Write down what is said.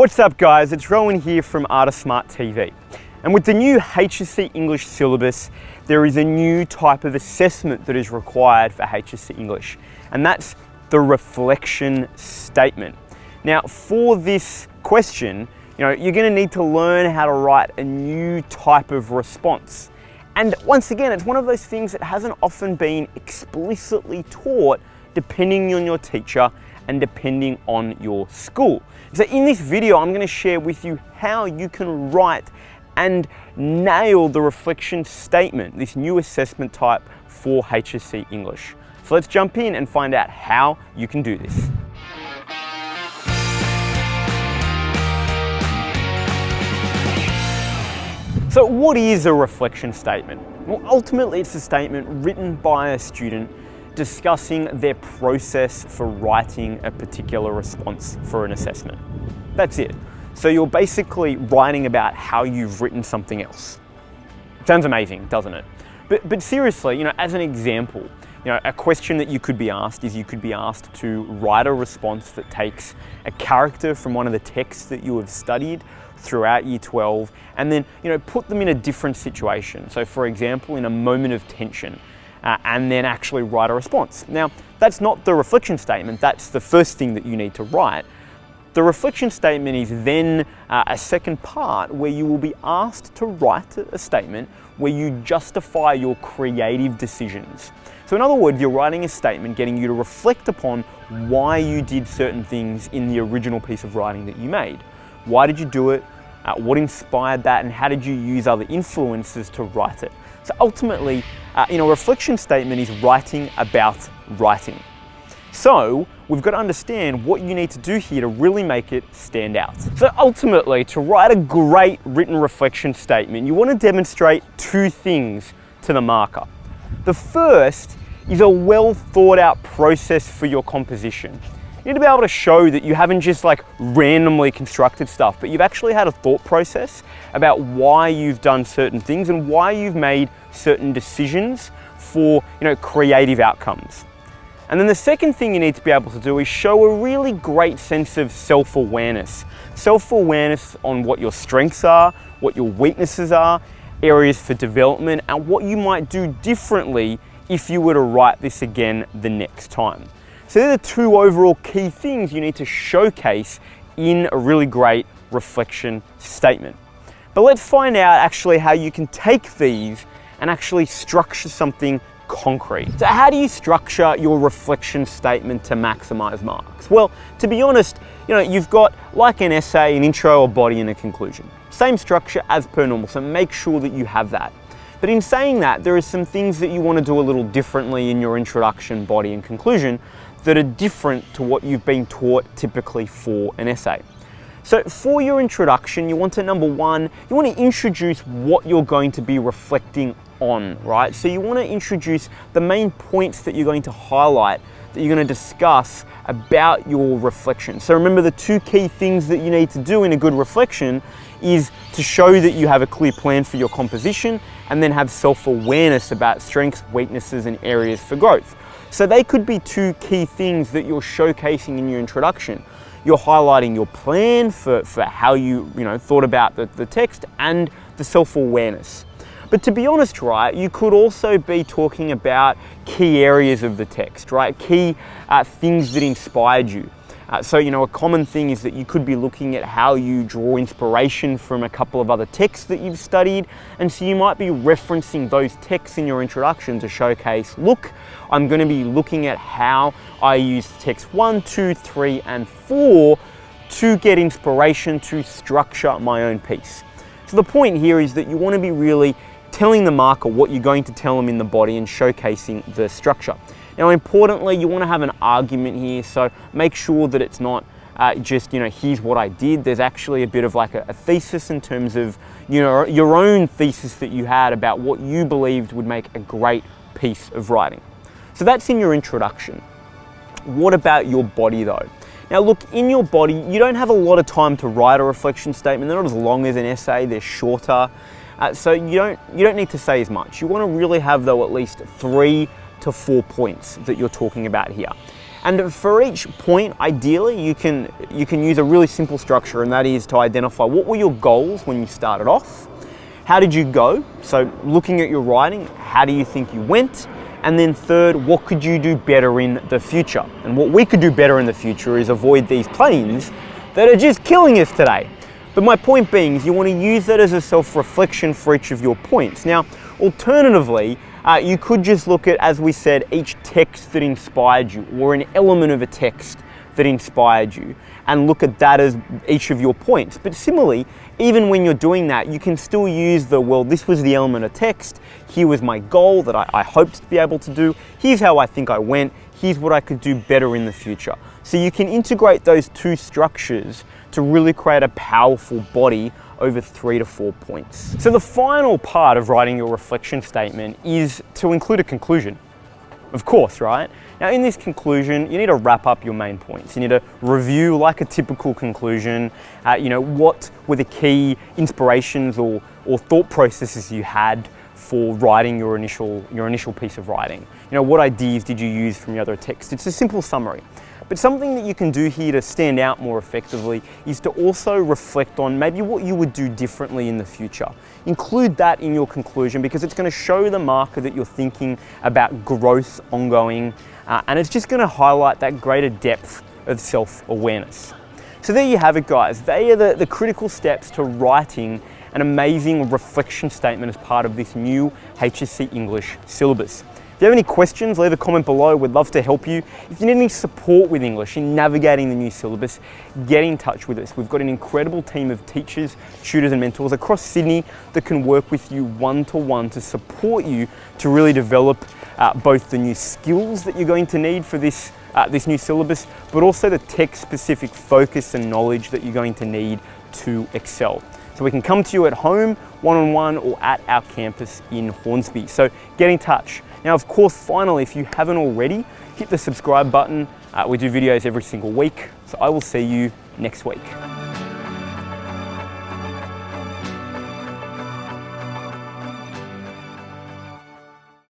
What's up guys, it's Rowan here from Smart TV. And with the new HSC English syllabus, there is a new type of assessment that is required for HSC English, and that's the reflection statement. Now for this question, you're going to need to learn how to write a new type of response. And once again, it's one of those things that hasn't often been explicitly taught depending on your teacher and depending on your school. So in this video, I'm going to share with you how you can write and nail the reflection statement, this new assessment type for HSC English. So let's jump in and find out how you can do this. So what is a reflection statement? Well, ultimately it's a statement written by a student discussing their process for writing a particular response for an assessment. That's it. So you're basically writing about how you've written something else. Sounds amazing, doesn't it? But seriously, as an example, a question that you could be asked is you could be asked to write a response that takes a character from one of the texts that you have studied throughout year 12 and then, put them in a different situation. So for example, in a moment of tension, and then actually write a response. Now, that's not the reflection statement, that's the first thing that you need to write. The reflection statement is then a second part where you will be asked to write a statement where you justify your creative decisions. So in other words, you're writing a statement getting you to reflect upon why you did certain things in the original piece of writing that you made. Why did you do it? What inspired that? And how did you use other influences to write it? So ultimately, a reflection statement is writing about writing. So we've got to understand what you need to do here to really make it stand out. So ultimately, to write a great written reflection statement, you want to demonstrate two things to the marker. The first is a well thought out process for your composition. You need to be able to show that you haven't just randomly constructed stuff, but you've actually had a thought process about why you've done certain things and why you've made certain decisions for, creative outcomes. And then the second thing you need to be able to do is show a really great sense of self-awareness. Self-awareness on what your strengths are, what your weaknesses are, areas for development, and what you might do differently if you were to write this again the next time. So they're the two overall key things you need to showcase in a really great reflection statement. But let's find out actually how you can take these and actually structure something concrete. So how do you structure your reflection statement to maximize marks? Well, to be honest, you've got like an essay, an intro, a body, and a conclusion. Same structure as per normal, so make sure that you have that. But in saying that, there are some things that you want to do a little differently in your introduction, body, and conclusion that are different to what you've been taught typically for an essay. So for your introduction, you want to, number one, you want to introduce what you're going to be reflecting on, right? So you want to introduce the main points that you're going to highlight, that you're going to discuss about your reflection. So remember, the two key things that you need to do in a good reflection is to show that you have a clear plan for your composition and then have self-awareness about strengths, weaknesses, and areas for growth. So they could be two key things that you're showcasing in your introduction. You're highlighting your plan for how you thought about the text and the self-awareness. But to be honest, right, you could also be talking about key areas of the text, right? Key things that inspired you. So a common thing is that you could be looking at how you draw inspiration from a couple of other texts that you've studied. And so you might be referencing those texts in your introduction to showcase, look, I'm going to be looking at how I use text 1, 2, 3, and 4 to get inspiration to structure my own piece. So the point here is that you want to be really telling the marker what you're going to tell them in the body and showcasing the structure. Now, importantly, you want to have an argument here, so make sure that it's not just, here's what I did. There's actually a bit of a thesis in terms of, your own thesis that you had about what you believed would make a great piece of writing. So that's in your introduction. What about your body though? Now look, in your body, you don't have a lot of time to write a reflection statement. They're not as long as an essay, they're shorter. So you don't need to say as much. You want to really have though at least 3 to 4 points that you're talking about here. And for each point, ideally, you can use a really simple structure, and that is to identify what were your goals when you started off, how did you go? So looking at your writing, how do you think you went? And then third, what could you do better in the future? And what we could do better in the future is avoid these planes that are just killing us today. But my point being is you want to use that as a self-reflection for each of your points. Now, alternatively, you could just look at, as we said, each text that inspired you, or an element of a text that inspired you, and look at that as each of your points. But similarly, even when you're doing that, you can still use well, this was the element of text, here was my goal that I hoped to be able to do, here's how I think I went, here's what I could do better in the future. So you can integrate those two structures to really create a powerful body over 3 to 4 points. So the final part of writing your reflection statement is to include a conclusion. Of course, right? Now in this conclusion, you need to wrap up your main points. You need to review like a typical conclusion, what were the key inspirations or thought processes you had for writing your initial piece of writing. What ideas did you use from your other text? It's a simple summary. But something that you can do here to stand out more effectively is to also reflect on maybe what you would do differently in the future. Include that in your conclusion because it's going to show the marker that you're thinking about growth ongoing, and it's just going to highlight that greater depth of self-awareness. So there you have it, guys. They are the critical steps to writing an amazing reflection statement as part of this new HSC English syllabus. If you have any questions, leave a comment below. We'd love to help you. If you need any support with English in navigating the new syllabus, get in touch with us. We've got an incredible team of teachers, tutors and mentors across Sydney that can work with you one-to-one to support you to really develop both the new skills that you're going to need for this new syllabus, but also the text-specific focus and knowledge that you're going to need to excel. So we can come to you at home, one-on-one, or at our campus in Hornsby. So get in touch. Now, of course, finally, if you haven't already, hit the subscribe button. We do videos every single week, so I will see you next week.